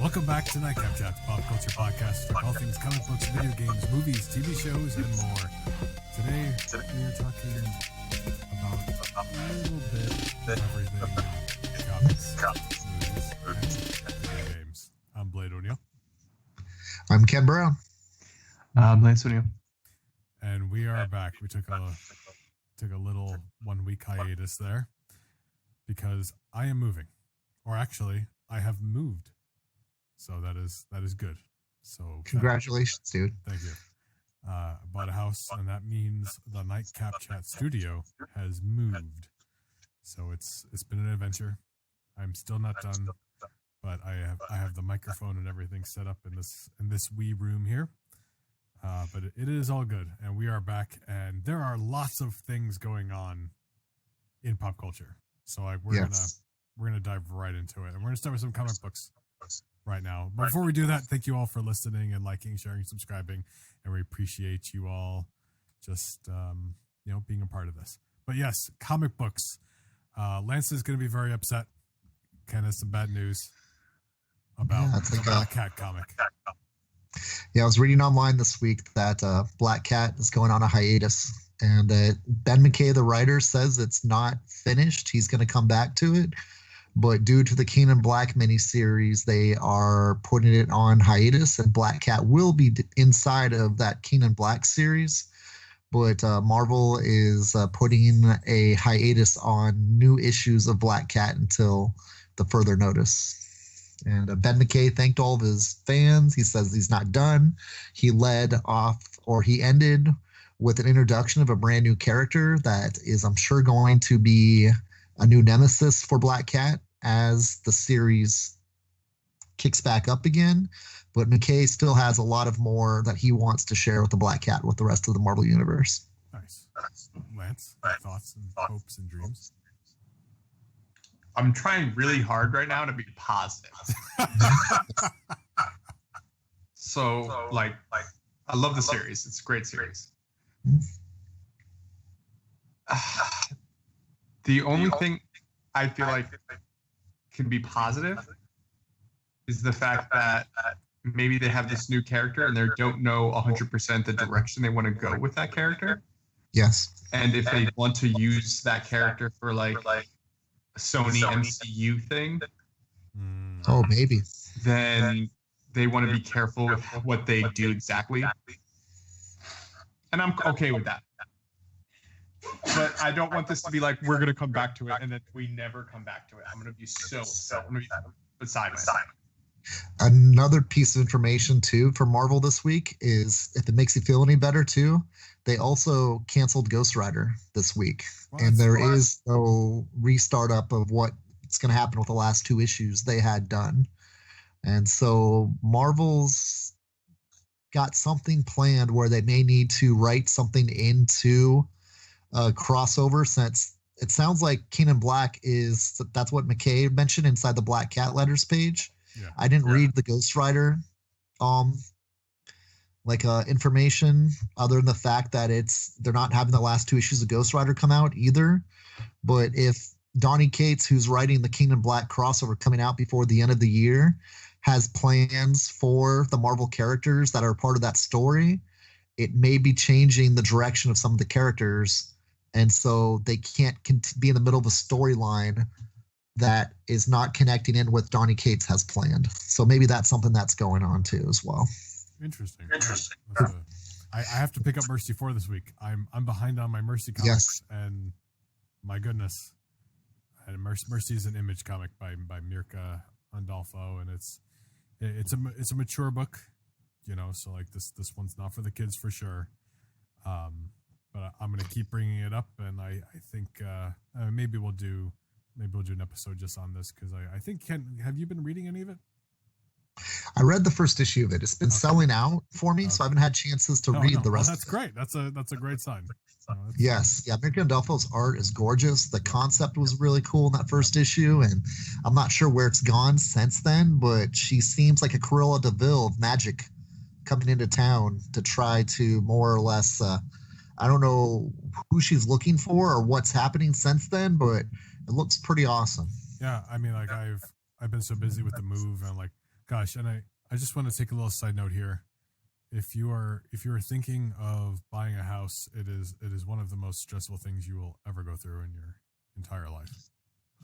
Welcome back to Nightcap Chat, the pop culture podcast for all things comic books, video games, movies, TV shows, and more. Today we are talking about a little bit of everything: comics, movies, and video games. I'm Blade O'Neill. I'm Ken Brown. I'm Lance O'Neill. And we are back. We took a little 1 week hiatus there because I am moving, or actually, I have moved. So that is good. So Congratulations, dude. Thank you. I bought a house, and that means the Nightcap Chat studio has moved. So it's been an adventure. I'm still not done, but I have the microphone and everything set up in this wee room here. But it is all good, and we are back, and there are lots of things going on in pop culture. So we're gonna dive right into it, and we're gonna start with some comic books right now. But before we do that, thank you all for listening and liking, sharing, subscribing, and we appreciate you all just being a part of this. But yes, comic books. Lance is going to be very upset. Ken has some bad news about the Black Cat comic. Yeah, I was reading online this week that Black Cat is going on a hiatus, and Ben McKay, the writer, says it's not finished. He's going to come back to it. But due to the Keenan Black miniseries, they are putting it on hiatus, and Black Cat will be inside of that Keenan Black series. But Marvel is putting a hiatus on new issues of Black Cat until the further notice. And Ben McKay thanked all of his fans. He says he's not done. He ended with an introduction of a brand new character that is, I'm sure, going to be a new nemesis for Black Cat as the series kicks back up again. But McKay still has a lot of more that he wants to share with the Black Cat with the rest of the Marvel Universe. Nice. Lance, thoughts and hopes and dreams? I'm trying really hard right now to be positive. So, I love the series. It's a great series. The only thing I feel like can be positive is the fact that maybe they have this new character and they don't know 100% the direction they want to go with that character. Yes. And if they want to use that character for a Sony MCU thing, oh, maybe, then they want to be careful with what they do exactly. And I'm okay with that. But I don't want this to be like, we're going to come back to it, and then we never come back to it. I'm going to be so upset. I'm going to be beside myself. Another piece of information, too, for Marvel this week is, if it makes you feel any better, too, they also canceled Ghost Rider this week. And there is no restart up of what's going to happen with the last two issues they had done. And so Marvel's got something planned where they may need to write something into crossover, since it sounds like Keenan Black that's what McKay mentioned inside the Black Cat letters page. Yeah. I didn't read the Ghost Rider information, other than the fact that they're not having the last two issues of Ghost Rider come out either. But if Donny Cates, who's writing the Keenan Black crossover coming out before the end of the year, has plans for the Marvel characters that are part of that story, it may be changing the direction of some of the characters. And so they can't be in the middle of a storyline that is not connecting in with Donny Cates has planned. So maybe that's something that's going on too as well. Interesting. I have to pick up Mercy 4 this week. I'm behind on my Mercy comics, and my goodness, and Mercy is an Image comic by Mirka Andolfo, and it's a mature book, so this one's not for the kids for sure. But I'm going to keep bringing it up, and I think maybe we'll do an episode just on this, because I think, Ken, have you been reading any of it? I read the first issue of it. It's been selling out for me, so I haven't had chances to read the rest. That's great. That's a great sign. Yes, yeah. Mirka Andolfo's art is gorgeous. The concept was really cool in that first issue, and I'm not sure where it's gone since then. But she seems like a Cruella de Vil of magic coming into town to try to more or less. I don't know who she's looking for or what's happening since then, but it looks pretty awesome. Yeah, I mean, I've been so busy with the move and Gosh, and I just want to take a little side note here. If you are thinking of buying a house, it is one of the most stressful things you will ever go through in your entire life.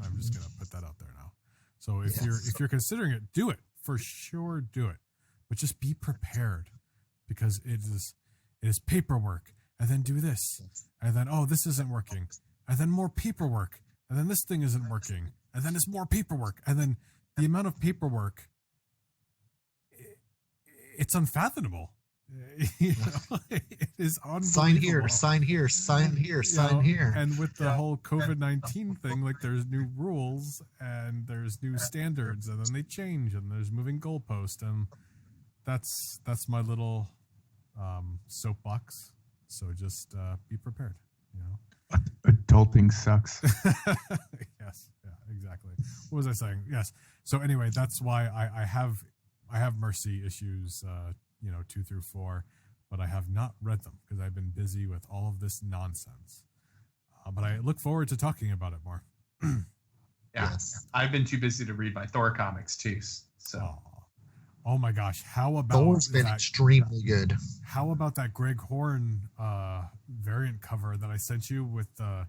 I'm just gonna put that out there now. So if you're considering it, do it for sure. Do it, but just be prepared, because it is paperwork, and then do this, and then this isn't working, and then more paperwork, and then this thing isn't working, and then it's more paperwork, and then the amount of paperwork, it's unfathomable. It is unbelievable. Sign here, sign here, sign here, sign here. And with the whole COVID-19 thing, like there's new rules and there's new standards, and then they change, and there's moving goalposts, and that's my little soapbox. So just be prepared. Adulting sucks. Yes, yeah, exactly. What was I saying? Yes. So anyway, that's why I have Mercy issues, 2 through 4, but I have not read them because I've been busy with all of this nonsense. But I look forward to talking about it more. Yes. I've been too busy to read my Thor comics too. So. Oh my gosh! How about Thor's been extremely good. How about that Greg Horn variant cover that I sent you with the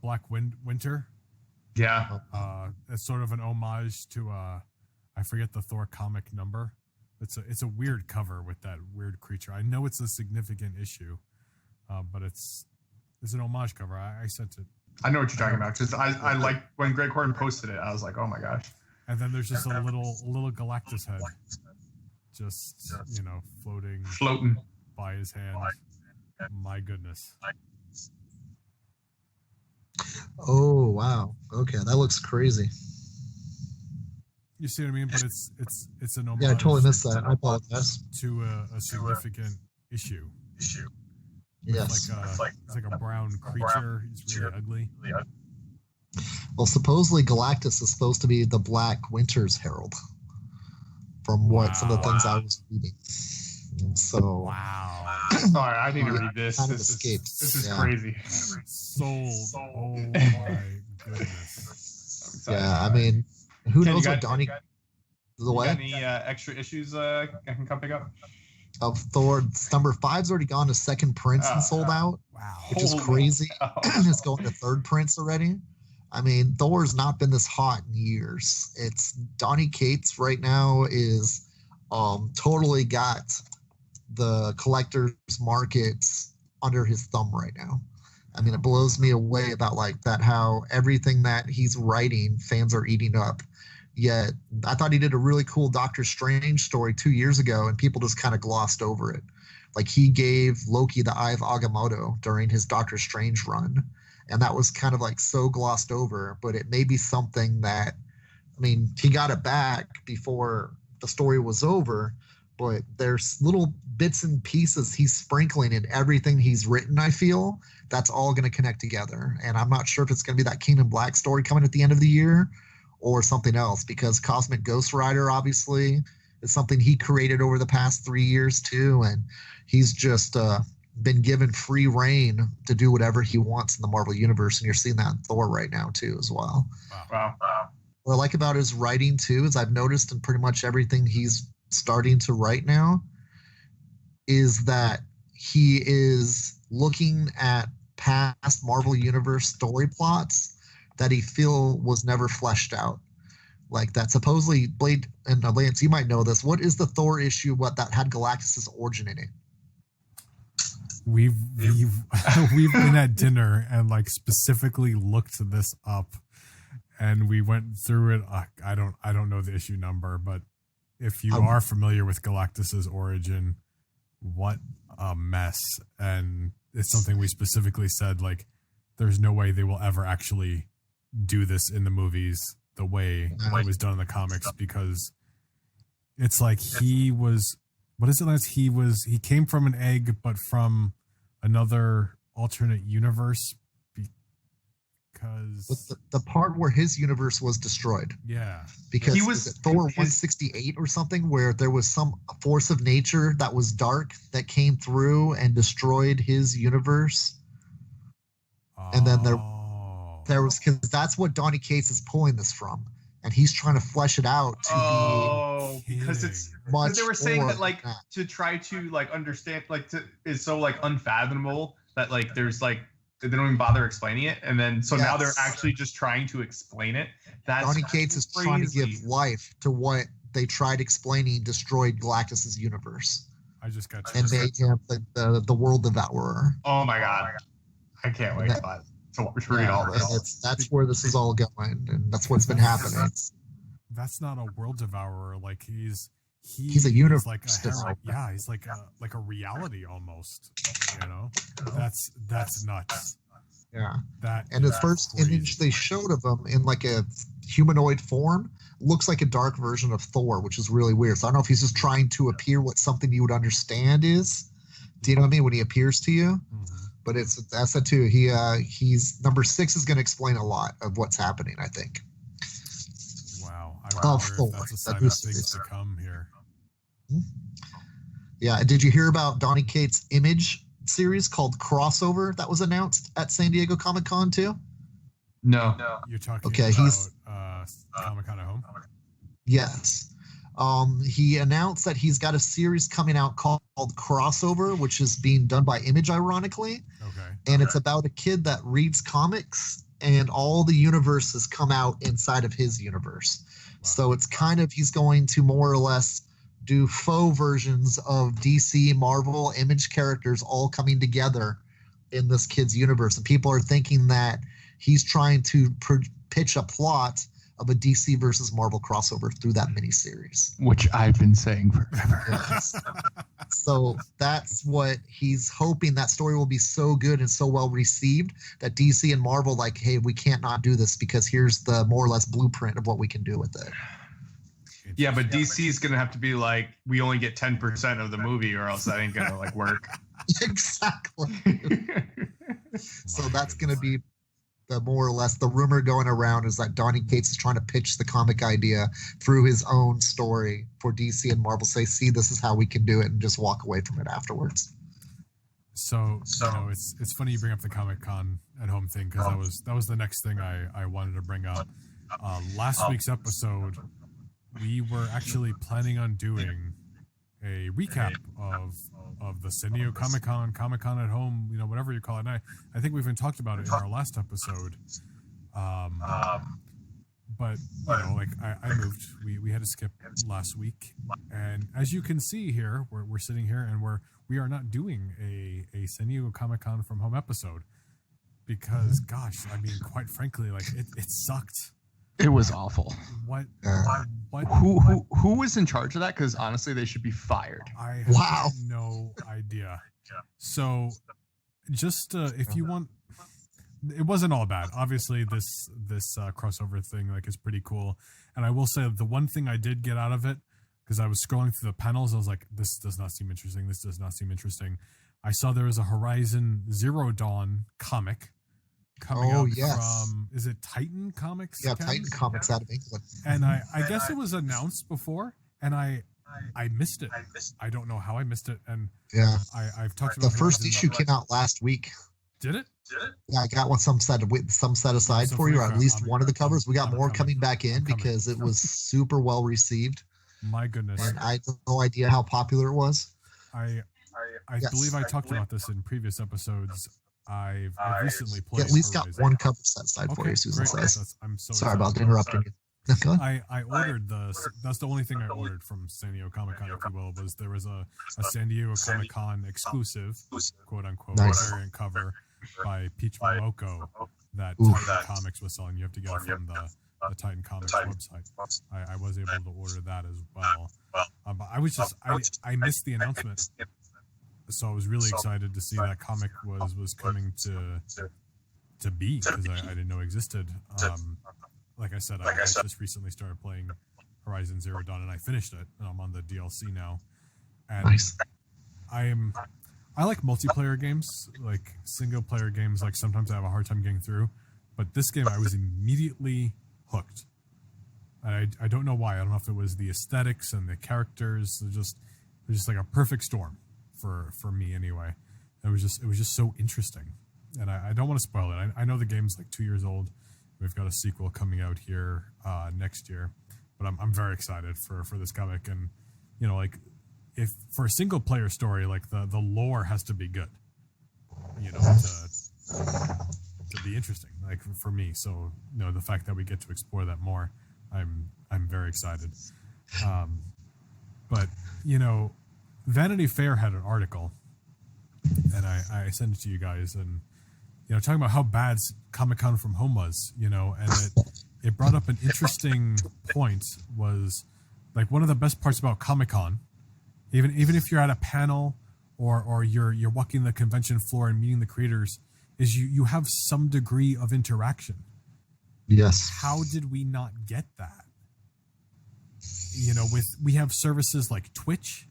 Black Winter? Yeah. It's sort of an homage to I forget the Thor comic number. It's a weird cover with that weird creature. I know it's a significant issue, but it's an homage cover. I sent it. I know what you're talking about, because I like when Greg Horton posted it. I was like, oh my gosh. And then there's just a little Galactus head, just floating by his hand. My goodness. Oh wow. Okay, that looks crazy. You see what I mean? But it's an homage. Yeah, I totally missed that. I apologize. To a significant issue. Yes. It's like a brown creature. He's really ugly. Well, supposedly Galactus is supposed to be the Black Winter's herald, from what some of the things I was reading. So wow. Sorry, I need to read this. This is crazy. Sold. Oh my goodness. Yeah, I mean, who Ken, knows what Donnie? You got any extra issues I can come pick up? Of Thor, number 5's already gone to second prints and sold out. Wow, which is crazy. It's going to third prints already. I mean, Thor's not been this hot in years. It's Donnie Cates right now is totally got the collector's markets under his thumb right now. I mean, it blows me away about like that, how everything that he's writing, fans are eating up. Yet I thought he did a really cool Doctor Strange story 2 years ago, and people just kind of glossed over it. Like he gave Loki the Eye of Agamotto during his Doctor Strange run. And that was kind of like so glossed over, but it may be something that, I mean, he got it back before the story was over, but there's little bits and pieces he's sprinkling in everything he's written, I feel. That's all going to connect together. And I'm not sure if it's going to be that Kingdom Black story coming at the end of the year or something else, because Cosmic Ghost Rider, obviously, is something he created over the past 3 years, too. And he's just been given free reign to do whatever he wants in the Marvel Universe. And you're seeing that in Thor right now, too, as well. Wow. What I like about his writing, too, is I've noticed in pretty much everything he's starting to write now is that he is looking at past Marvel Universe story plots that he feel was never fleshed out. Like that supposedly, Blade and Lance, you might know this. What is the Thor issue that had Galactus' origin in it? We've been at dinner and like specifically looked this up, and we went through it. I don't know the issue number, but if you are familiar with Galactus's origin, what a mess. And it's something we specifically said, like, there's no way they will ever actually do this in the movies the way it was done in the comics, because it's like he was, what is it, Lance? He came from an egg, but from another alternate universe, because the part where his universe was destroyed. Yeah. Because he was Thor 168 or something, where there was some force of nature that was dark that came through and destroyed his universe. And then there was, because that's what Donny Cates is pulling this from. and he's trying to flesh it out to because it's be much because they were saying more that like than that. to try to like understand like is so like unfathomable that like there's like they don't even bother explaining it, and then so now they're actually just trying to explain it. That's Donny Cates is trying to give crazy. life to what they tried explaining destroyed Galactus's universe I just got and made him the world devourer. Oh my god, I can't wait to read all And this. that's where this is all going, and that's what's been happening. That's not a world devourer. Like he's a universe like devourer. yeah, he's like a reality almost. You know, that's nuts. Yeah. That And the is first crazy. image they showed of him in like a humanoid form looks like a dark version of Thor, which is really weird. So I don't know if he's just trying to appear what something you would understand is. Do you know what I mean? When he appears to you? Mhm. But that's it too. He's number 6 is going to explain a lot of what's happening, I think. Wow. I Oh, wonder Thor. if that's a sign That of is- things to come here. Yeah. Did you hear about Donny Cates' Image series called Crossover that was announced at San Diego Comic-Con too? No. You're talking Okay, about he's- Comic-Con at Home? Yes. He announced that he's got a series coming out called Crossover, which is being done by Image, ironically. Okay. And it's about a kid that reads comics, and all the universes come out inside of his universe. Wow. So it's kind of, he's going to more or less do faux versions of DC, Marvel, Image characters all coming together in this kid's universe. And people are thinking that he's trying to pitch a plot of a DC versus Marvel crossover through that miniseries. Which I've been saying forever. Yes. So that's what he's hoping. That story will be so good and so well received that DC and Marvel like, hey, we can't not do this because here's the more or less blueprint of what we can do with it. Yeah, but DC is gonna have to be like, we only get 10% of the movie, or else that ain't gonna like work. Exactly. So My that's going to goodness. be the more or less the rumor going around is that Donny Cates is trying to pitch the comic idea through his own story for DC and Marvel. Say, see, this is how we can do it, and just walk away from it afterwards. So you know, it's funny you bring up the Comic-Con at Home thing, because that was the next thing I wanted to bring up. Last week's episode, we were actually planning on doing a recap of the San Diego Comic-Con at Home, you know, whatever you call it. And I think we even talked about it in our last episode. But you know, like I moved, we had to skip last week, and as you can see here, we're sitting here and we are not doing a San Diego Comic-Con from Home episode because, gosh, I mean, quite frankly, like it sucked. It was awful. What Who was in charge of that? Because honestly, they should be fired. I have Wow. no idea. So, just if you want, it wasn't all bad. Obviously, this crossover thing like is pretty cool, and I will say the one thing I did get out of it, because I was scrolling through the panels, I was like, this does not seem interesting. This does not seem interesting. I saw there was a Horizon Zero Dawn comic coming out from, is it Titan Comics? Yeah, Ken? Titan Comics out of England. And I guess it was announced before, and I missed it. I don't know how I missed it, and Yeah, I've talked the about first Horizon- issue came out last week. Did it? Yeah, I got some set aside So for you, or at I'm- least I'm- one of the covers. We got I'm more coming. coming back in I'm coming. because it was super well received, My goodness, and I had no idea how popular it was. I Yes. believe I talked about this in previous episodes. I've recently You played. at least got Horizon. one cover set aside for Okay, you, Susan great. says. I'm so Sorry excited. about interrupting you. Go ahead. I ordered that's the only thing I ordered from San Diego Comic Con, if you will, was there was a San Diego Comic Con exclusive, quote unquote, Nice. variant cover by Peach Momoko that Oof. Titan Comics was selling. You have to get it from the Titan Comics website. I was able to order that as well. But I was just I missed the announcement, so I was really excited to see that comic was coming to be, because I didn't know existed. Like I said, I just recently started playing Horizon Zero Dawn, and I finished it, and I'm on the DLC now. And Nice. I like multiplayer games, like single player games. Like sometimes I have a hard time getting through, but this game I was immediately hooked. And I don't know why. I don't know if it was the aesthetics and the characters. It was just like a perfect storm for me anyway. It was just so interesting, and I don't want to spoil it. I know the game's like 2 years old, We've got a sequel coming out here next year, but I'm very excited for this comic. And you know, like if for a single player story, like the lore has to be good, you know, to be interesting, like for me. So you know, the fact that we get to explore that more, I'm very excited. But you know, Vanity Fair had an article, and I sent it to you guys, and you know, talking about how bad Comic-Con from Home was, you know, and it brought up an interesting point. Was like one of the best parts about Comic-Con, even if you're at a panel or you're walking the convention floor and meeting the creators, is you have some degree of interaction. Yes. How did we not get that? You know, we have services like Twitch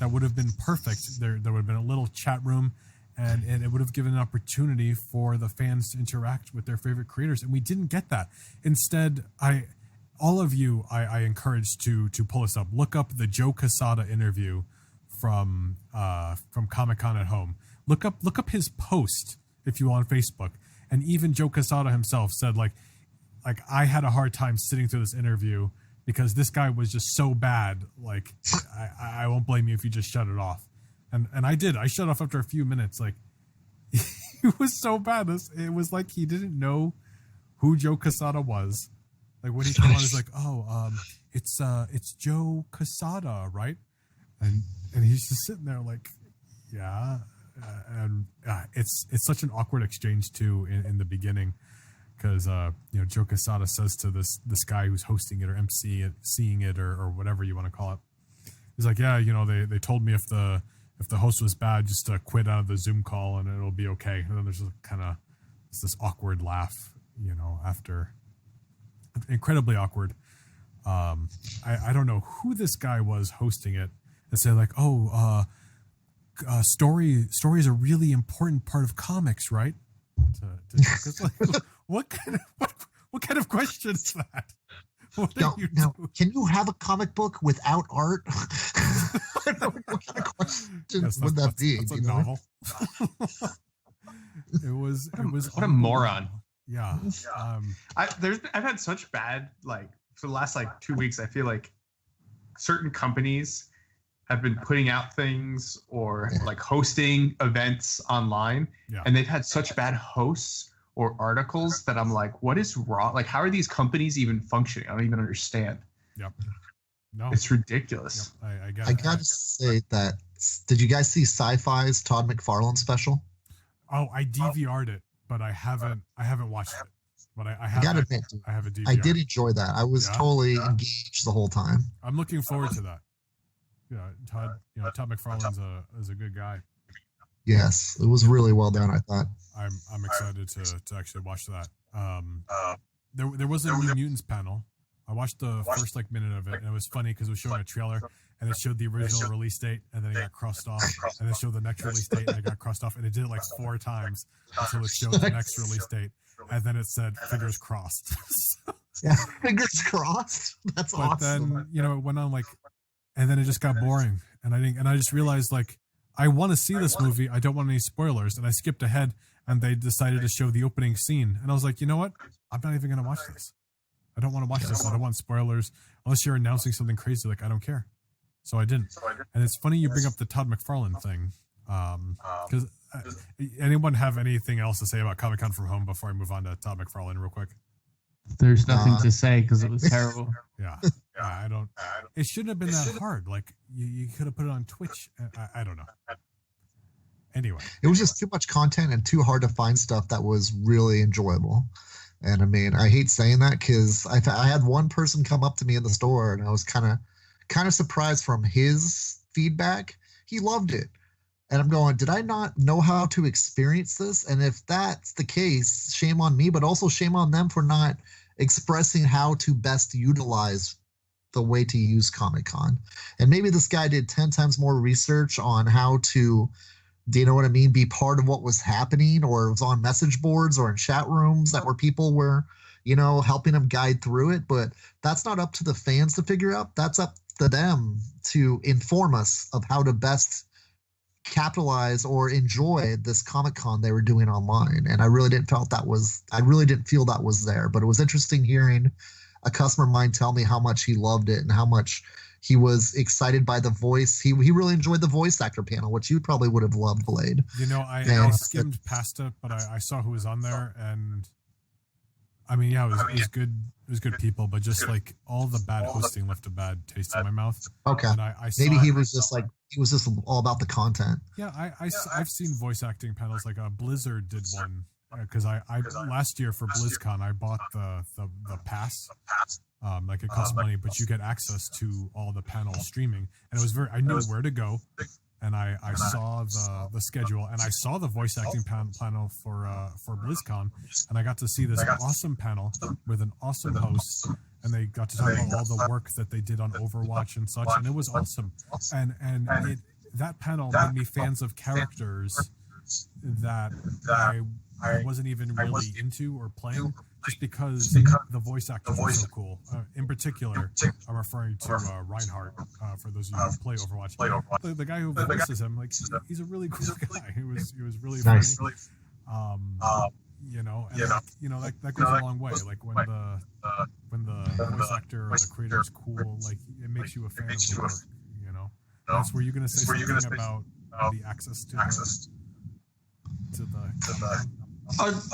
that would have been perfect. There would have been a little chat room, and it would have given an opportunity for the fans to interact with their favorite creators, and we didn't get that. Instead, all of you, I encourage to pull this up. Look up the Joe Quesada interview from Comic-Con at Home. Look up his post if you want on Facebook, and even Joe Quesada himself said like I had a hard time sitting through this interview because this guy was just so bad. Like I won't blame you if you just shut it off. And I did. I shut off after a few minutes. Like he was so bad. It was like he didn't know who Joe Quesada was. Like when he came on, he's like, "Oh, it's Joe Quesada, right?" And he's just sitting there like, "Yeah." And it's such an awkward exchange too in the beginning, because you know, Joe Quesada says to this guy who's hosting it or seeing it or whatever you want to call it. He's like, "Yeah, you know, they told me if the host was bad, just to quit out of the Zoom call and it'll be okay." And then there's kind of this awkward laugh, you know, after. Incredibly awkward. I don't know who this guy was hosting it and say like, "Oh, story is a really important part of comics, right?" Like, what kind of question is that? Now, can you have a comic book without art? What kind of question would that be? That's a novel. It was what a moron. Yeah. I've had such bad, like, for the last like 2 weeks, I feel like certain companies have been putting out things or like hosting events online, and they've had such bad hosts or articles that I'm like, what is wrong? Like, how are these companies even functioning? I don't even understand. Yep. No, it's ridiculous. Yep. I gotta say that. Did you guys see Sci-Fi's Todd McFarlane special? Oh, I DVR'd it, but I haven't watched it. But I gotta admit, I have a DVR. I did enjoy that. I was totally engaged the whole time. I'm looking forward to that. Yeah, Todd McFarlane's is a good guy. Yes, it was really well done, I thought. I'm excited to actually watch that. There was a New Mutants panel. I watched the first like minute of it, and it was funny because it was showing a trailer, and it showed the original release date, and then it got crossed off, and then it showed the next release date, and it got crossed off, and it did it like 4 times until it showed the next release date, and then it said fingers crossed. Yeah, fingers crossed. That's awesome. But then it went on like, and then it just got boring, and I just realized like I want to see this movie. I don't want any spoilers, and I skipped ahead, and they decided to show the opening scene, and I was like, you know what? I'm not even gonna watch this. I don't want to watch this. I don't want spoilers unless you're announcing something crazy. Like I don't care, so I didn't. And it's funny you bring up the Todd McFarlane thing, because anyone have anything else to say about Comic-Con from Home before I move on to Todd McFarlane real quick? There's nothing to say because it was terrible. Yeah, I don't. It shouldn't have been that hard. Like you could have put it on Twitch. I don't know. Anyway, it was just too much content and too hard to find stuff that was really enjoyable. And I mean, I hate saying that because I had one person come up to me in the store, and I was kind of surprised from his feedback. He loved it, and I'm going, did I not know how to experience this? And if that's the case, shame on me, but also shame on them for not expressing how to best utilize the way to use Comic-Con. And maybe this guy did 10 times more research on how to, do you know what I mean, be part of what was happening, or it was on message boards or in chat rooms that where people were, helping them guide through it. But that's not up to the fans to figure out. That's up to them to inform us of how to best capitalize or enjoy this Comic-Con they were doing online. And I really didn't feel that was there. But it was interesting hearing a customer of mine tell me how much he loved it and how much he was excited by the voice. He really enjoyed the voice actor panel, which you probably would have loved, Blade. I skimmed past it, but I saw who was on there, and I mean, yeah, it was good. It was good people, but just like all the bad hosting left a bad taste in my mouth. Okay, and I saw, maybe he was just all about the content. Yeah, I've seen voice acting panels. Like Blizzard did one because I last year for BlizzCon I bought the pass. Like it costs money, but you get access to all the panel streaming, and it was I knew where to go, and I saw the schedule, and I saw the voice acting panel for BlizzCon, and I got to see this awesome panel with an awesome host, and they got to talk about all the work that they did on Overwatch and such, and it was awesome, and that panel made me fans of characters that I wasn't even really into or playing, just because the voice actors were so cool. In particular, I'm referring to Reinhardt, for those of you who play Overwatch. The guy who voices him, like, he's a really cool guy. He was really funny. That goes a long way. Like when the voice actor or the creator is cool, like it makes you a fan of the work. That's where you're gonna say something about the access to the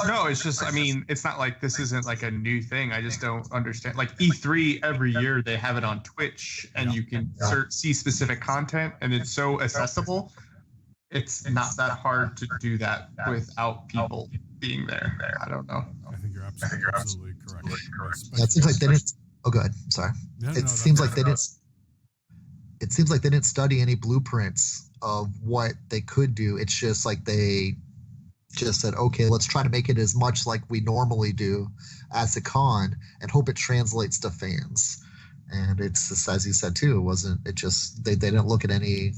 no, it's just, I mean, it's not like this isn't like a new thing. I just don't understand. Like E3, every year they have it on Twitch, and you can see specific content, and it's so accessible. It's not that hard to do that without people being there. I don't know. I think you're absolutely correct. It seems like they didn't. Oh, good. Sorry. It seems like they didn't study any blueprints of what they could do. It's just like they just said, okay, let's try to make it as much like we normally do as a con and hope it translates to fans. And it's just, as you said too, they didn't look at any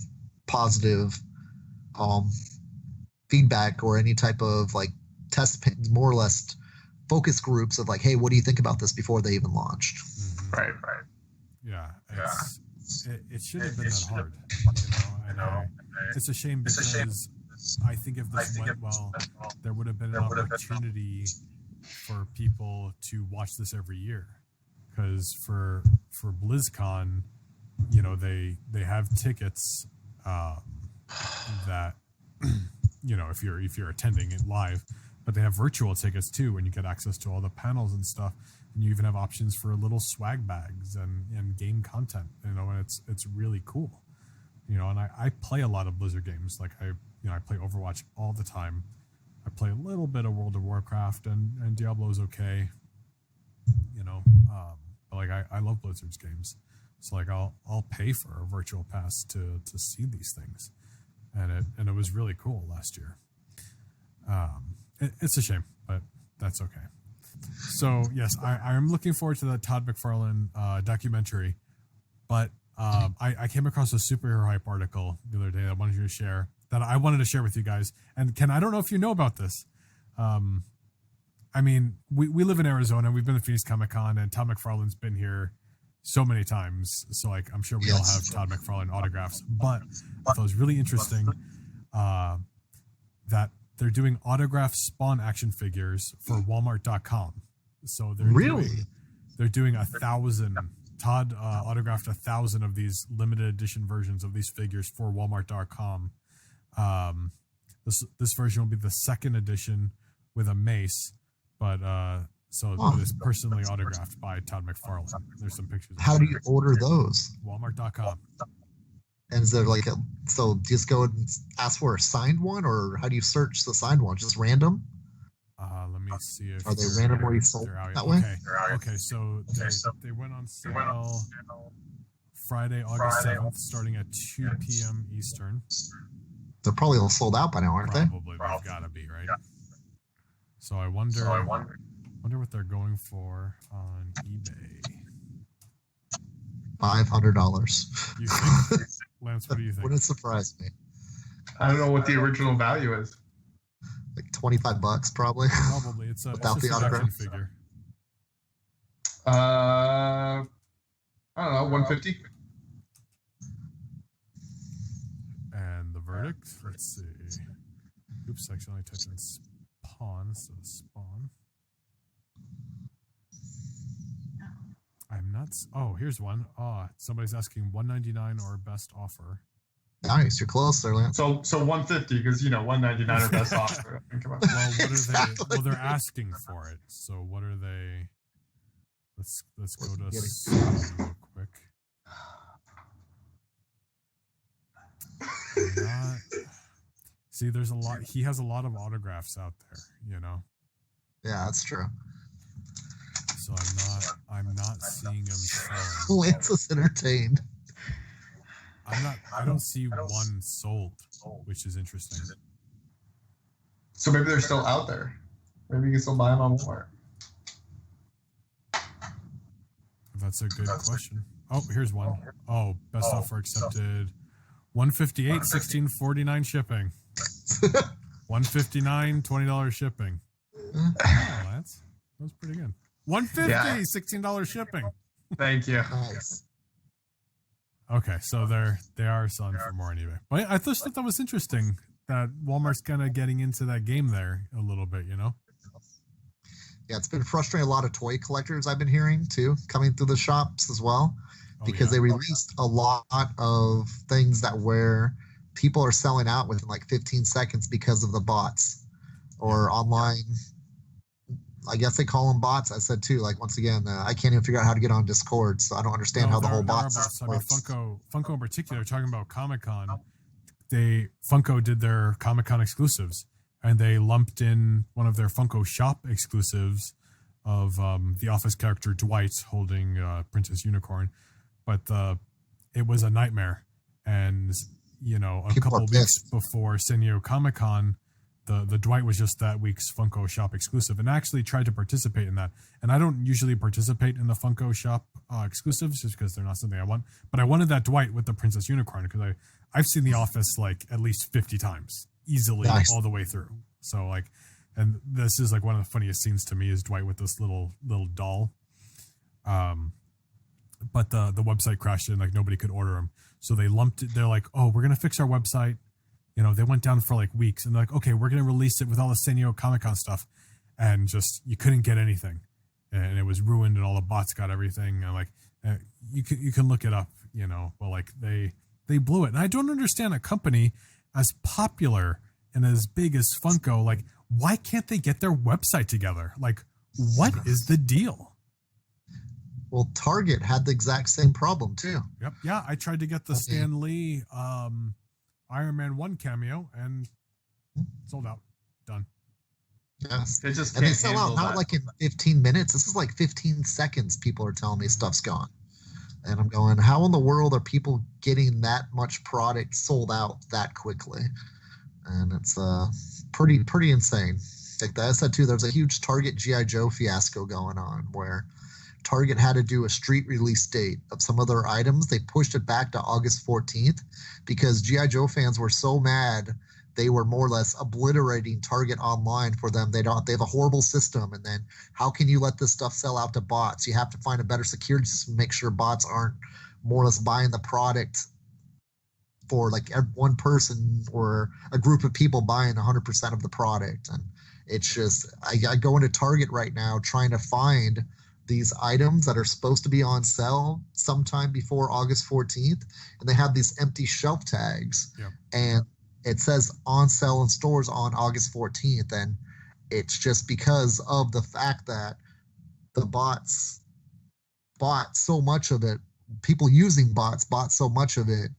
positive feedback or any type of like test, more or less focus groups of like, hey, what do you think about this before they even launched? Mm-hmm. Right. Yeah. It shouldn't have been that hard. And it's a shame because I think if this went well, there would have been an opportunity for people to watch this every year. Because for BlizzCon, they have tickets that if you're attending it live, but they have virtual tickets too, and you get access to all the panels and stuff, and you even have options for little swag bags and game content. And it's really cool. And I play a lot of Blizzard games. Like I play Overwatch all the time. I play a little bit of World of Warcraft, and Diablo's okay. But like I love Blizzard's games. So like I'll pay for a virtual pass to see these things, and it was really cool last year. It's a shame, but that's okay. So yes, I am looking forward to the Todd McFarlane documentary, but I came across a superhero hype article the other day that I wanted to share with you guys. And Ken, I don't know if you know about this. I mean, we live in Arizona. We've been to Phoenix Comic Con, and Todd McFarlane's been here so many times. So like, I'm sure we all have Todd McFarlane autographs. But I thought it was really interesting that they're doing autograph Spawn action figures for Walmart.com. So they're doing 1,000. Todd autographed 1,000 of these limited edition versions of these figures for Walmart.com. This version will be the second edition with a mace, but it's personally autographed by Todd McFarlane. There's some pictures. How do you order those? Walmart.com. And is there just go and ask for a signed one, or how do you search the signed one? Just random? Let me see if are they randomly sold that way? Okay, so they went on sale Friday, August 7th, starting at 2 p.m. Eastern. They're probably all sold out by now, aren't they? Probably, they've got to be, right? So I wonder what they're going for on eBay. $500. You think? Lance, what do you think? Wouldn't surprise me. I don't know what the original value is. Like $25, probably. Probably. It's without the autograph figure. I don't know, 150. And the verdict? verdict. Let's see. Oops, actually, I typed in spawn, so spawn. I'm not. Oh, here's one. Somebody's asking $199 or best offer. Nice, you're close there, Lance. So 150 because $199 are best offer. Come on. Well, what are Exactly. they? Well, they're asking for it. So what are they? Let's go to Getting- Sony real quick. See, there's a lot. He has a lot of autographs out there. Yeah, that's true. So I'm not seeing him selling. Lance is entertained. I don't see one sold, which is interesting. So maybe they're still out there. Maybe you can still buy them on Walmart. That's a good question. Oh, here's one. Oh, best offer accepted. $158, $16.49 shipping. $159, $20 shipping. Oh, that was pretty good. $150, Yeah. $16 shipping. Thank you. Nice. Okay, so they are selling for more on eBay. But I just thought that was interesting that Walmart's kind of getting into that game there a little bit, Yeah, it's been frustrating a lot of toy collectors I've been hearing too, coming through the shops as well, because they released a lot of things that where people are selling out within like 15 seconds because of the bots or online. I guess they call them bots. I said too, like once again, I can't even figure out how to get on Discord, so I don't understand how the whole bots. I mean, Funko in particular, talking about Comic-Con, Funko did their Comic-Con exclusives, and they lumped in one of their Funko Shop exclusives of the Office character Dwight holding Princess Unicorn, but it was a nightmare. And a couple of weeks before San Diego Comic-Con, the Dwight was just that week's Funko Shop exclusive, and I actually tried to participate in that. And I don't usually participate in the Funko Shop exclusives just because they're not something I want. But I wanted that Dwight with the Princess Unicorn because I've seen The Office like at least 50 times easily all the way through. So and this is like one of the funniest scenes to me is Dwight with this little doll. But the website crashed and like nobody could order them. So they lumped it. They're like, oh, we're going to fix our website. They went down for like weeks and they're like, okay, we're going to release it with all the San Diego Comic-Con stuff. And just, you couldn't get anything. And it was ruined and all the bots got everything. And like, you can look it up, but like they blew it. And I don't understand a company as popular and as big as Funko. Like, why can't they get their website together? Like, what is the deal? Well, Target had the exact same problem too. Yep. Yeah. I tried to get the Stan Lee, Iron Man 1 cameo and sold out. Done. Yes. They just And they can't sell out handle not that. like in 15 minutes. This is like 15 seconds. People are telling me stuff's gone. And I'm going, how in the world are people getting that much product sold out that quickly? And it's pretty insane. Like I said too, there's a huge Target G.I. Joe fiasco going on where Target had to do a street release date of some of their items. They pushed it back to August 14th because G.I. Joe fans were so mad they were more or less obliterating Target online for them. They have a horrible system. And then how can you let this stuff sell out to bots? You have to find a better security system to make sure bots aren't more or less buying the product for like one person or a group of people buying 100% of the product. And it's just, I go into Target right now trying to find these items that are supposed to be on sale sometime before August 14th, and they have these empty shelf tags. Yep. And it says on sale in stores on August 14th, and it's just because of the fact that the bots bought so much of it, people using bots bought so much of it,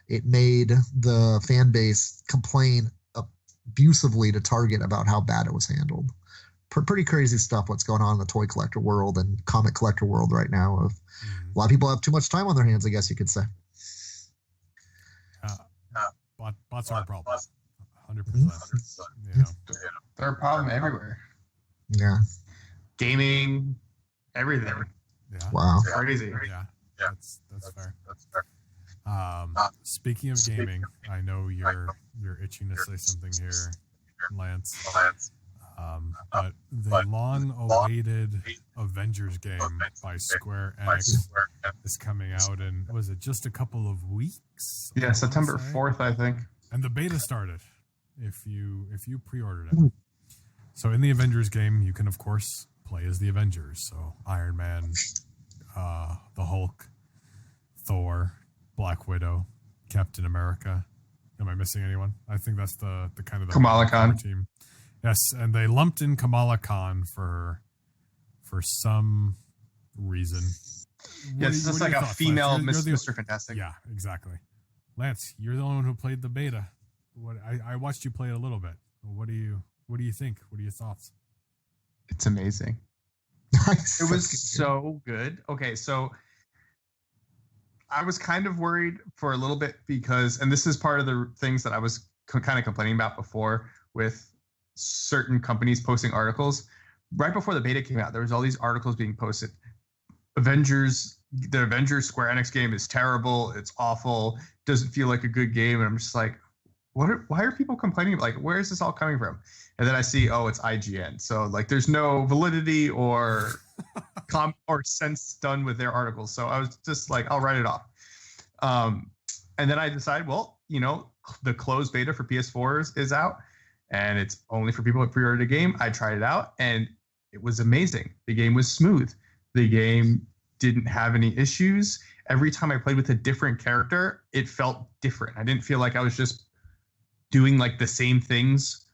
it made the fan base complain abusively to Target about how bad it was handled. Pretty crazy stuff what's going on in the toy collector world and comic collector world right now. Of a lot of people have too much time on their hands, I guess you could say. Bots are a problem. 100%. Yeah. They're a problem everywhere. Yeah. Gaming, everything. Yeah. Wow. Crazy. Yeah. That's fair. Speaking of gaming, I know you're itching to say something here, Lance. But the long-awaited Avengers game by Square Enix is coming out in, was it just a couple of weeks? Yeah, September 4th, I think. And the beta started if you pre-ordered it. So in the Avengers game, you can of course play as the Avengers. So Iron Man, the Hulk, Thor, Black Widow, Captain America. Am I missing anyone? I think that's the kind of the Kamala Khan team. Yes, and they lumped in Kamala Khan for some reason. Yes, it's like a female Mr. Fantastic. Yeah, exactly. Lance, you're the only one who played the beta. I watched you play it a little bit. What do you think? What are your thoughts? It's amazing. Nice. It was so good. Okay, so I was kind of worried for a little bit because, and this is part of the things that I was kind of complaining about before with certain companies posting articles. Right before the beta came out, there was all these articles being posted. The Avengers Square Enix game is terrible. It's awful. Doesn't feel like a good game. And I'm just like, why are people complaining? Like, where is this all coming from? And then I see, it's IGN. So like, there's no validity or sense done with their articles. So I was just like, I'll write it off. And then I decided, the closed beta for PS4 is out, and it's only for people who pre-ordered the game. I tried it out, and it was amazing. The game was smooth. The game didn't have any issues. Every time I played with a different character, it felt different. I didn't feel like I was just doing like the same things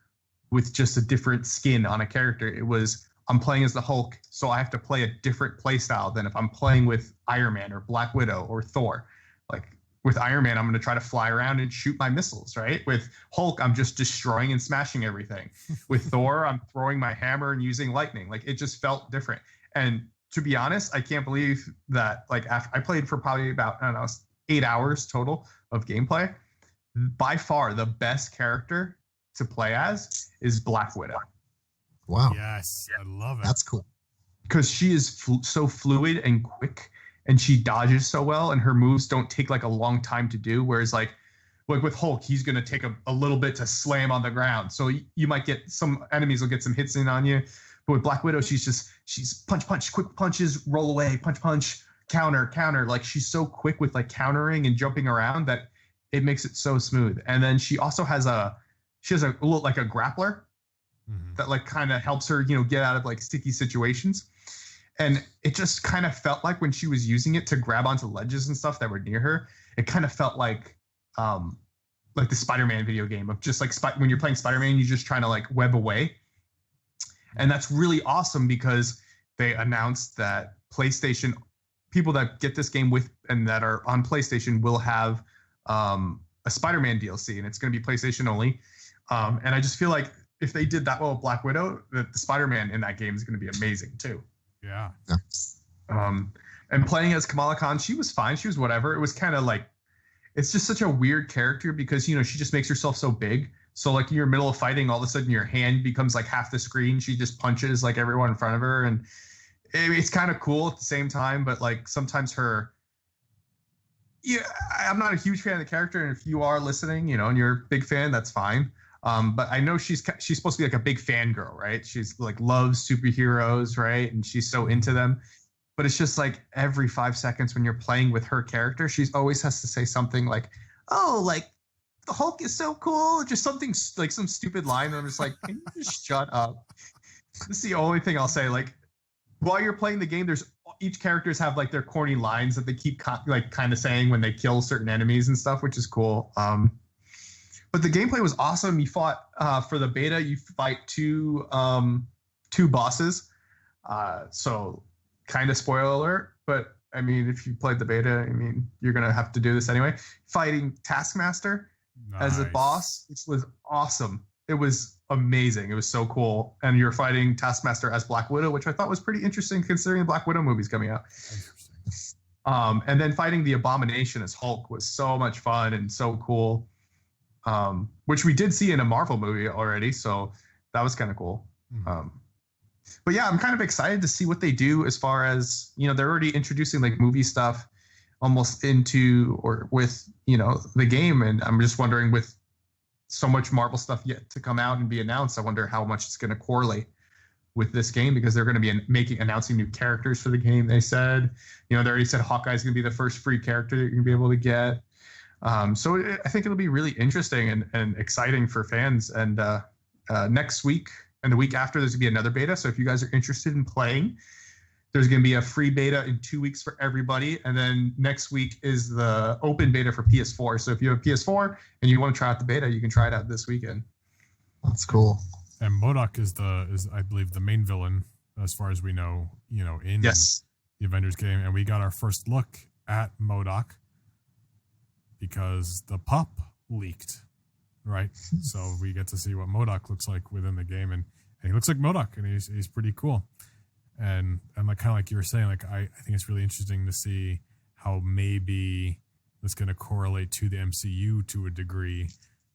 with just a different skin on a character. It was, I'm playing as the Hulk, so I have to play a different play style than if I'm playing with Iron Man or Black Widow or Thor. Like with Iron Man, I'm going to try to fly around and shoot my missiles, right? With Hulk, I'm just destroying and smashing everything. With Thor, I'm throwing my hammer and using lightning. Like, it just felt different. And to be honest, I can't believe that, like, after I played for probably about, 8 hours total of gameplay. By far, the best character to play as is Black Widow. Wow. Yes, I love it. That's cool. Because she is so fluid and quick, and she dodges so well, and her moves don't take like a long time to do. Whereas like with Hulk, he's going to take a little bit to slam on the ground. So you might get some enemies will get some hits in on you. But with Black Widow, she's punch, quick punches, roll away, punch, counter. Like, she's so quick with like countering and jumping around that it makes it so smooth. And then she also has a little like a grappler that like kind of helps her, get out of like sticky situations. And it just kind of felt like when she was using it to grab onto ledges and stuff that were near her, it kind of felt like the Spider-Man video game of just like when you're playing Spider-Man, you're just trying to like web away. And that's really awesome because they announced that PlayStation people that get this game with and that are on PlayStation will have a Spider-Man DLC, and it's going to be PlayStation only. And I just feel like if they did that well with Black Widow, the Spider-Man in that game is going to be amazing too. Yeah. And playing as Kamala Khan, she was fine. She was whatever. It was kind of like, it's just such a weird character because, she just makes herself so big. So like in your middle of fighting, all of a sudden your hand becomes like half the screen. She just punches like everyone in front of her. And it's kind of cool at the same time. But like sometimes I'm not a huge fan of the character. And if you are listening, and you're a big fan, that's fine. But I know she's supposed to be like a big fangirl, right? She's like loves superheroes, right? And she's so into them. But it's just like every 5 seconds when you're playing with her character, she always has to say something like, "Oh, like the Hulk is so cool," just something like some stupid line. And I'm just like, can you just shut up? This is the only thing I'll say. Like while you're playing the game, each characters have like their corny lines that they keep kind of saying when they kill certain enemies and stuff, which is cool. But the gameplay was awesome. You fought for the beta. You fight two bosses. So kind of spoiler alert, but I mean, if you played the beta, you're gonna have to do this anyway. Fighting Taskmaster as a boss, which was awesome. It was amazing. It was so cool. And you're fighting Taskmaster as Black Widow, which I thought was pretty interesting considering the Black Widow movie's coming out. And then fighting the Abomination as Hulk was so much fun and so cool. Which we did see in a Marvel movie already, so that was kind of cool. But yeah, I'm kind of excited to see what they do as far as, they're already introducing like movie stuff almost into or with, the game. And I'm just wondering, with so much Marvel stuff yet to come out and be announced, I wonder how much it's going to correlate with this game, because they're going to be announcing new characters for the game. They said, they already said Hawkeye's going to be the first free character that you're going to be able to get. I think it'll be really interesting and exciting for fans. And next week and the week after, there's going to be another beta. So if you guys are interested in playing, there's going to be a free beta in 2 weeks for everybody. And then next week is the open beta for PS4. So if you have a PS4 and you want to try out the beta, you can try it out this weekend. That's cool. And MODOK is I believe the main villain, as far as we know, in Yes. the Avengers game. And we got our first look at MODOK because the pup leaked, right? So we get to see what MODOK looks like within the game, and he looks like MODOK, and he's pretty cool. And like kind of like you were saying, like I think it's really interesting to see how maybe that's going to correlate to the MCU to a degree,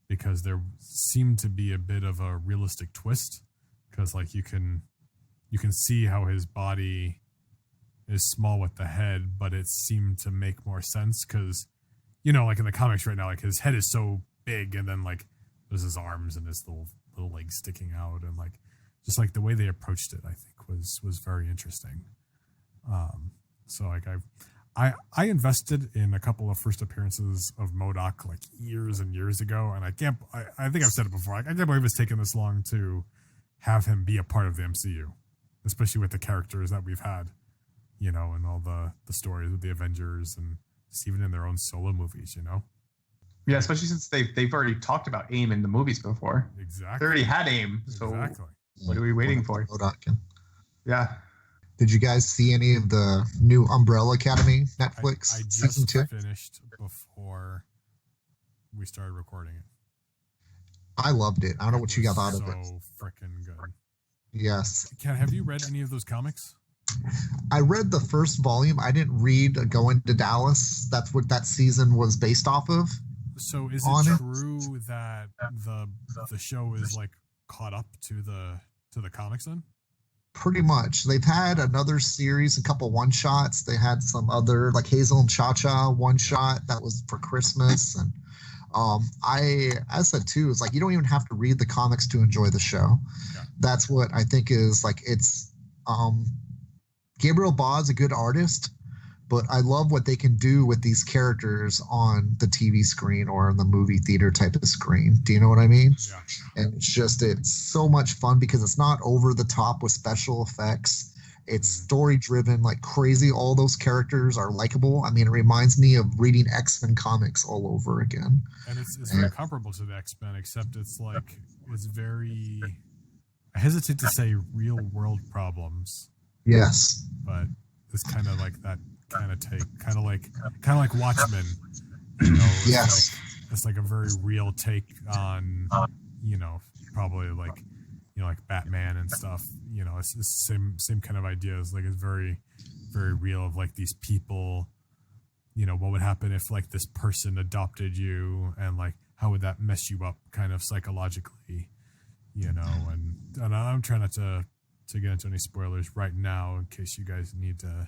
because there seemed to be a bit of a realistic twist, because like you can see how his body is small with the head, but it seemed to make more sense because, like in the comics right now, like his head is so big, and then like there's his arms and his little legs sticking out, and like just like the way they approached it, I think was very interesting. So like I invested in a couple of first appearances of MODOK like years and years ago, and I think I've said it before. I can't believe it's taken this long to have him be a part of the MCU, especially with the characters that we've had, and all the stories with the Avengers, and just even in their own solo movies, Yeah, especially since they've already talked about AIM in the movies before. Exactly. They already had AIM, so exactly. What are we waiting for? Yeah. Did you guys see any of the new Umbrella Academy Netflix I season just 2? finished before we started recording it. I loved it. I don't know what you got out of it. So freaking good. Yes. Ken, have you read any of those comics? I read the first volume. I didn't read Going to Dallas. That's what that season was based off of. So is it true that the show is like caught up to the comics then? Pretty much. They've had another series, a couple one-shots. They had some other, like Hazel and Cha-Cha one-shot that was for Christmas. And I said too, it's like you don't even have to read the comics to enjoy the show. Yeah. That's what I think is like, it's Gabriel Ba's a good artist, but I love what they can do with these characters on the TV screen or on the movie theater type of screen. Do you know what I mean? Yeah. And it's so much fun because it's not over the top with special effects. It's story driven, like crazy. All those characters are likable. I mean, it reminds me of reading X-Men comics all over again. And it's very comparable to the X-Men, except it's very, I hesitate to say real world problems. Yes. But it's kind of like that kind of take, kind of like Watchmen. Yes. It's like a very real take on, probably like, like Batman and stuff. It's the same kind of ideas. Like it's very, very real of like these people. What would happen if like this person adopted you, and like how would that mess you up, kind of psychologically. And I'm trying not to get into any spoilers right now in case you guys need to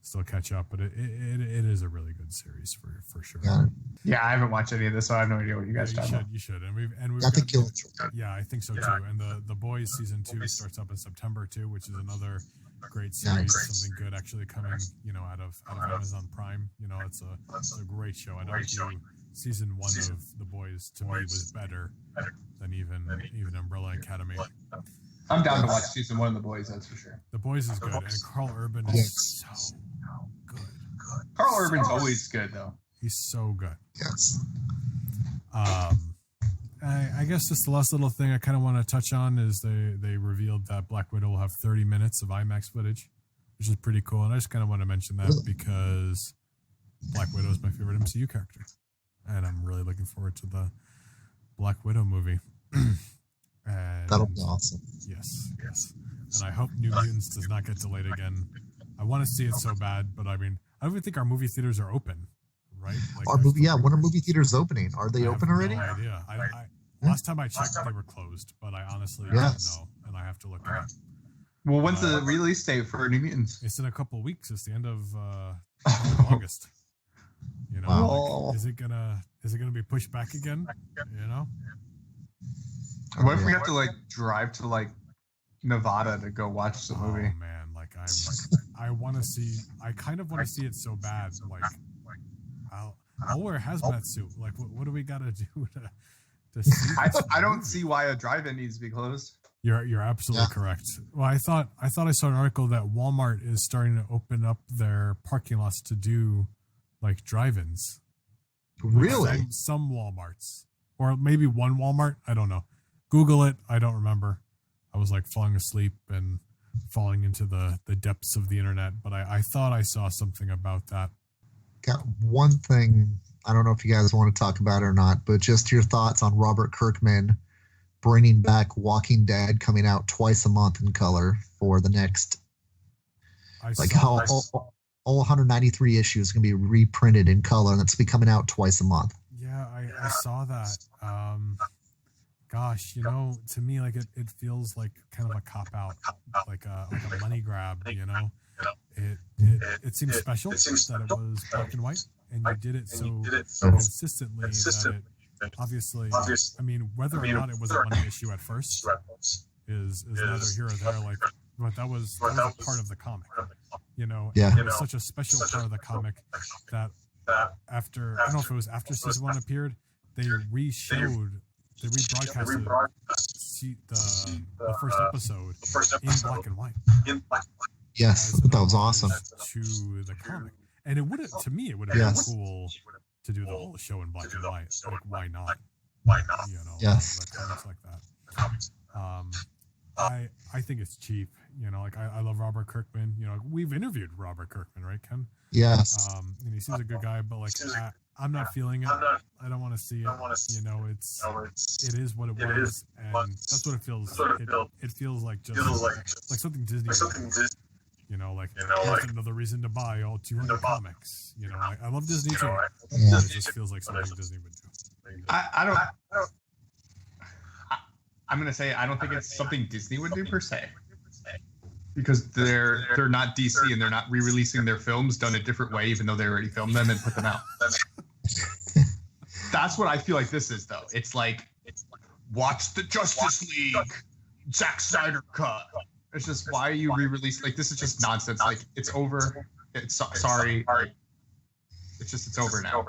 still catch up, but it is a really good series for sure. Yeah, I haven't watched any of this, so I have no idea what you guys are talking about. You should. And we've yeah, I think so too. And the Boys season 2 starts up in September too, which is another great series. Something good actually coming, out of Amazon Prime. It's a great show. I'd argue season 1 of The Boys to me was better than even Umbrella Academy. I'm down to watch season 1 of The Boys, that's for sure. The Boys is good, and Carl Urban is so good. Carl Urban's always good, though. He's so good. Yes. I guess just the last little thing I kind of want to touch on is they revealed that Black Widow will have 30 minutes of IMAX footage, which is pretty cool. And I just kind of want to mention that because Black Widow is my favorite MCU character, and I'm really looking forward to the Black Widow movie. And that'll be awesome. Yes. And I hope New Mutants does not get delayed again. I want to see it so bad, but I mean, I don't even think our movie theaters are open, right? Like when are movie theaters opening? Are they open already? No idea. Last time I checked, they were closed, but I honestly don't know, and I have to look it up. Well, when's the release date for New Mutants? It's in a couple of weeks. It's the end of August. Is it gonna be pushed back again? What if we have to like drive to like Nevada to go watch the movie? Oh man, I want to see. I kind of want to see it so bad. Like, I'll wear a hazmat suit. Like, what do we got to do to see this I don't movie? see why a drive-in needs to be closed. You're absolutely correct. Well, I thought I saw an article that Walmart is starting to open up their parking lots to do like drive-ins. Really? Some Walmarts, or maybe one Walmart. I don't know. Google it. I don't remember. I was like falling asleep and falling into the depths of the internet, but I thought I saw something about that. Got one thing. I don't know if you guys want to talk about it or not, but just your thoughts on Robert Kirkman bringing back Walking Dead, coming out twice a month in color for the next, all 193 issues can be reprinted in color, and it's be coming out twice a month. Yeah, I saw that. Gosh, to me, like it feels like kind of a cop out, like a money grab. It seems special that it was black and white, and you did it so consistently that it obviously. I mean, whether or not it was a money issue at first is neither here or there. Like, but that was a part of the comic. It was such a special part of the comic that after, I don't know if it was after season 1 appeared, they rebroadcasted the first episode in black and white. Yes, that was awesome. To the comic, and it would have been cool to do the whole show in black and white. Like, why not? Yes. The comics like that. I think it's cheap. I love Robert Kirkman. We've interviewed Robert Kirkman, right, Ken? Yes. And he seems a good guy, but like I'm not feeling it. I don't want to see it. It is what it was, and that's what it feels. It feels like just like something Disney. That's another reason to buy all 200 comics. I love Disney too. Yeah. It just feels like something Disney would do. I'm gonna say I don't think it's something Disney would do per se, because they're not DC and they're not re-releasing their films done a different way, even though they already filmed them and put them out. That's what I feel like this is, though. It's like watch the Justice League Zack Snyder cut. It's just, why are you re-releasing? Like, this is just nonsense. Like, it's over. It's sorry. It's over now.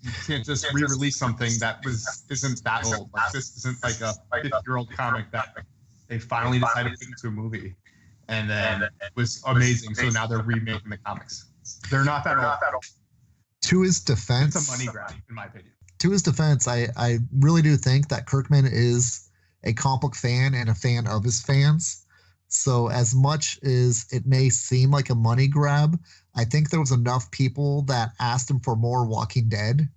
You can't just re-release something that isn't that old. Like, this isn't like a 50-year-old comic that they finally decided to put into a movie, and then it was amazing. So now they're remaking the comics. They're not that old. To his defense, it's a money grab, in my opinion. To his defense, I really do think that Kirkman is a comic book fan and a fan of his fans. So as much as it may seem like a money grab, I think there was enough people that asked him for more Walking Dead.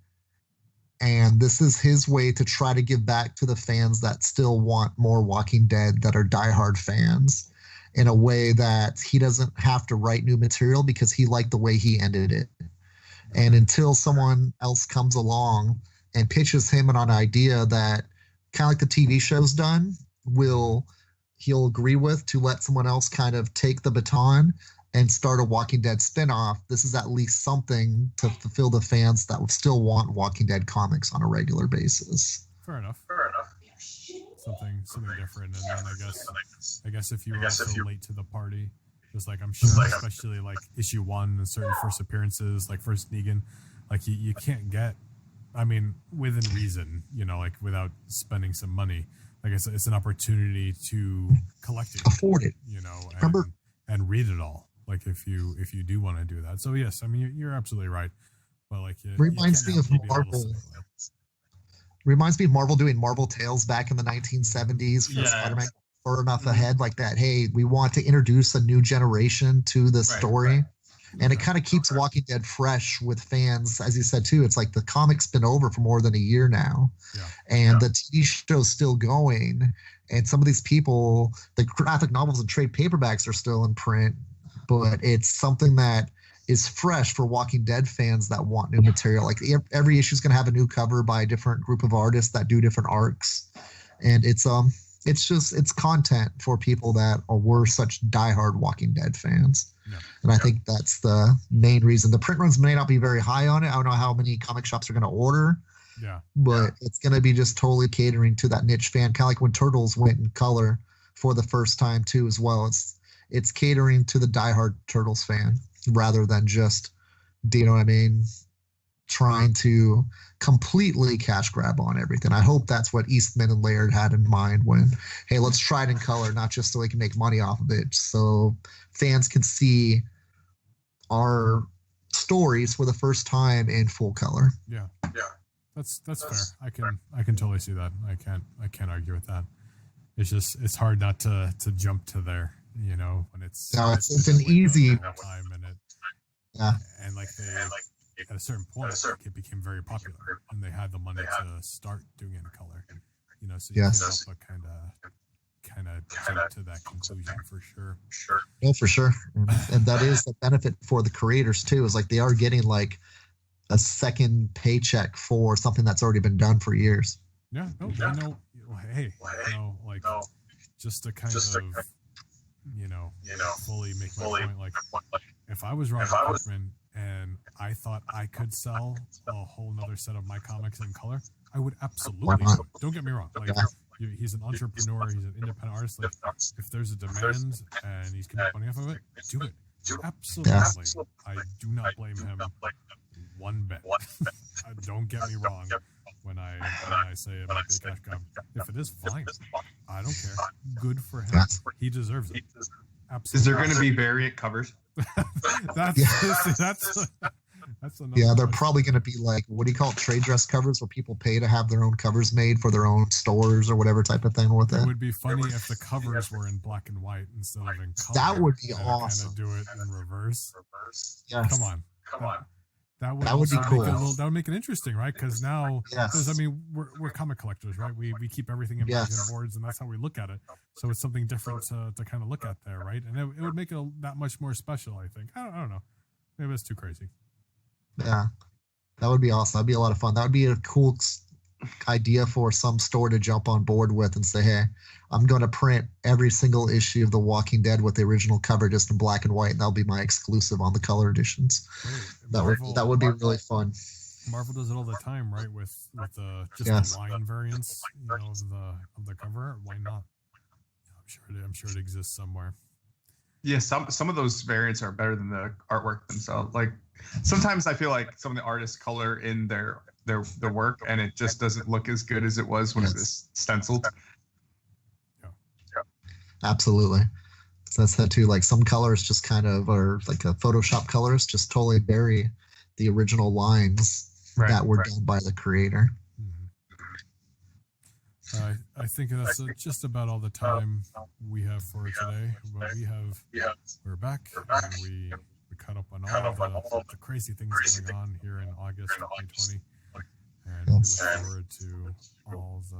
And this is his way to try to give back to the fans that still want more Walking Dead, that are diehard fans, in a way that he doesn't have to write new material because he liked the way he ended it. And until someone else comes along and pitches him on an idea that, kind of like the TV show's done, he'll agree with, to let someone else kind of take the baton and start a Walking Dead spinoff, this is at least something to fulfill the fans that will still want Walking Dead comics on a regular basis. Fair enough. Something different, and then I guess if you were also late to the party, just like I'm sure, especially like issue 1 and certain first appearances, like first Negan, like you can't get, I mean, within reason, like without spending some money. Like it's an opportunity to collect it, afford it, and read it all. Like if you do want to do that. So yes, I mean you're absolutely right. But like reminds me of Marvel. Reminds me of Marvel doing Marvel Tales back in the 1970s for Spider-Man, far enough ahead like that. Hey, we want to introduce a new generation to the story. Right. And it kind of keeps Walking Dead fresh with fans. As you said, too, it's like the comic's been over for more than a year now. Yeah. And the TV show's still going. And some of these people, the graphic novels and trade paperbacks are still in print. But it's something that is fresh for Walking Dead fans that want new material. Like every issue is going to have a new cover by a different group of artists that do different arcs. And it's content for people that were such diehard Walking Dead fans. Yeah. And I think that's the main reason. The print runs may not be very high on it. I don't know how many comic shops are going to order. Yeah. But it's going to be just totally catering to that niche fan, kind of like when Turtles went in color for the first time too, as well. It's catering to the diehard Turtles fan rather than just, do you know what I mean? trying to completely cash grab on everything. I hope that's what Eastman and Laird had in mind when, hey, let's try it in color, not just so we can make money off of it, so fans can see our stories for the first time in full color. Yeah. That's fair. I can totally see that. I can't argue with that. It's just it's hard not to jump to there, when it's an easy time and it yeah. And like they at a certain point it became very popular and they had the money to start doing it in color. So you can kind of jump to that conclusion for sure. No, for sure. And that is the benefit for the creators too, is like they are getting like a second paycheck for something that's already been done for years. Yeah, hey, just to kind of, fully make my point, like, if I was Robert Kirkman and I thought I could sell a whole nother set of my comics in color, I would absolutely do it. Don't get me wrong. Like, he's an entrepreneur, he's an independent artist. Like, if there's a demand and he's going to make money off of it, do it. Absolutely. I do not blame him one bit. Don't get me wrong when I say about the cash grab. If it is, fine. I don't care. Good for him. He deserves it. Absolutely. Is there going to be variant covers? That's yeah, they're probably going to be like, what do you call it, trade dress covers, where people pay to have their own covers made for their own stores or whatever type of thing with it. It would be funny if the covers were in black and white instead of in color. That would be awesome. Kind of do it in reverse. Yes. Come on. That would be cool. That would make it interesting, right? Because now, we're comic collectors, right? We keep everything in magazine boards, and that's how we look at it. So it's something different to kind of look at there, right? And it would make it that much more special, I think. I don't know. Maybe it's too crazy. Yeah, that would be awesome. That'd be a lot of fun. That would be a cool idea for some store to jump on board with and say, hey, I'm going to print every single issue of The Walking Dead with the original cover just in black and white, and that'll be my exclusive on the color editions. Right. That would be really fun. Marvel does it all the time, right? With the line variants, of the cover. Why not? I'm sure it exists somewhere. Yeah, some of those variants are better than the artwork themselves. Like, sometimes I feel like some of the artists color in their work, and it just doesn't look as good as it was when it was stenciled. Yeah. Absolutely. So that's that too. Like, some colors just kind of are like a Photoshop colors just totally bury the original lines that were done by the creator. I think that's just about all the time we have for today. But we're back, and we caught up on all the crazy things going on here in August 2020, and we look forward to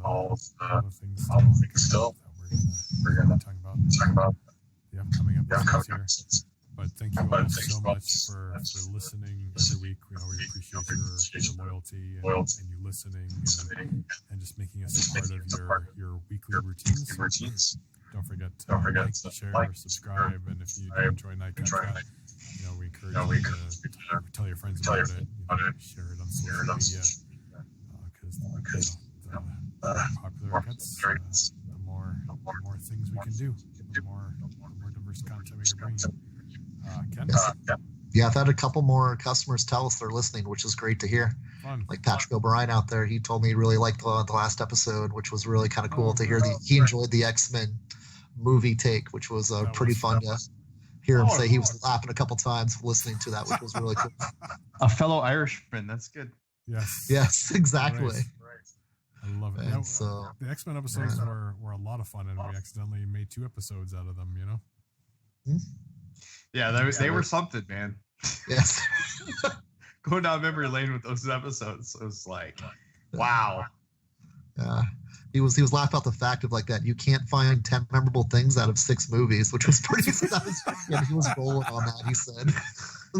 all the things still that we're going to talk about the upcoming episodes here. But thank you all so much for listening every week. We appreciate your loyalty and you listening and just making us a part of your weekly routines. Don't forget to like, share, subscribe, and if you do enjoy Nightcap Chat, we encourage you to tell your friends about it. Share it on social media because the more popular it gets, the more things we can do, the more diverse content we can bring you. Ken? Yeah, I've had a couple more customers tell us they're listening, which is great to hear. Fun. Like Patrick O'Brien out there, he told me he really liked the last episode, which was really kind of cool to hear. He enjoyed the X-Men movie take, which was pretty fun to hear him say. He was laughing a couple times listening to that, which was really cool. A fellow Irishman, that's good. Yes, exactly. Right. I love it. And so the X-Men episodes were a lot of fun, and we accidentally made 2 episodes out of them, Yeah, they were something, man. Yes. Going down memory lane with those episodes, it was like, wow. Yeah. He was laughing about the fact of like that you can't find 10 memorable things out of 6 movies, which was pretty. He was rolling on that. He said,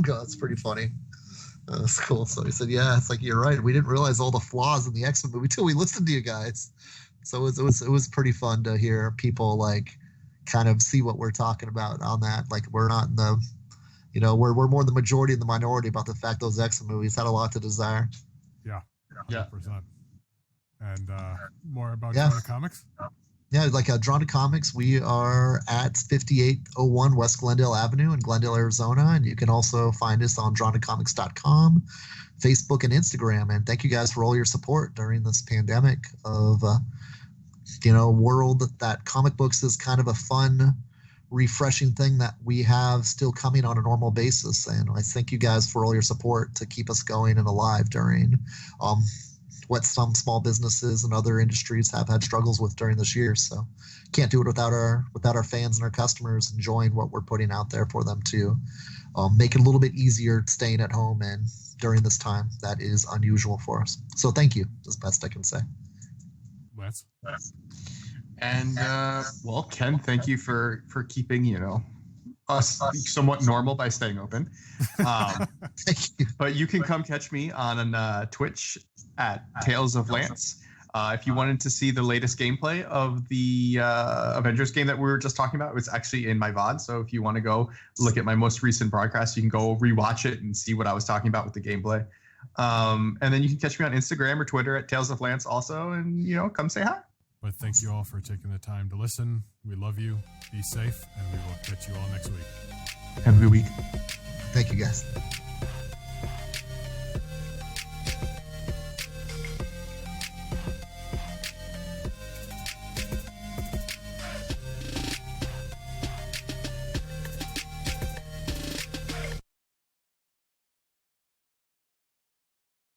"God, that's pretty funny." That's cool. So he said, "Yeah, it's like you're right. We didn't realize all the flaws in the X-Men movie till we listened to you guys." So it was pretty fun to hear people like kind of see what we're talking about on that. Like, we're not in the, we're more the majority and the minority about the fact those X-Men movies had a lot to desire. Yeah. 100%. And more about China Comics? Yeah, like Drawn to Comics, we are at 5801 West Glendale Avenue in Glendale, Arizona. And you can also find us on drawntocomics.com, Facebook, and Instagram. And thank you guys for all your support during this pandemic of, world that comic books is kind of a fun, refreshing thing that we have still coming on a normal basis. And I thank you guys for all your support to keep us going and alive during what some small businesses and other industries have had struggles with during this year. So can't do it without our fans and our customers enjoying what we're putting out there for them to make it a little bit easier staying at home and during this time that is unusual for us. So thank you, as best I can say. Wes? And well, Ken, thank you for keeping us somewhat normal by staying open. Thank you. But you can come catch me on Twitch at Tales of Lance. If you wanted to see the latest gameplay of the Avengers game that we were just talking about, it's actually in my VOD. So if you want to go look at my most recent broadcast, you can go rewatch it and see what I was talking about with the gameplay. And then you can catch me on Instagram or Twitter at Tales of Lance also, and come say hi. But thank you all for taking the time to listen. We love you. Be safe, and we will catch you all next week. Have a good week. Thank you, guys.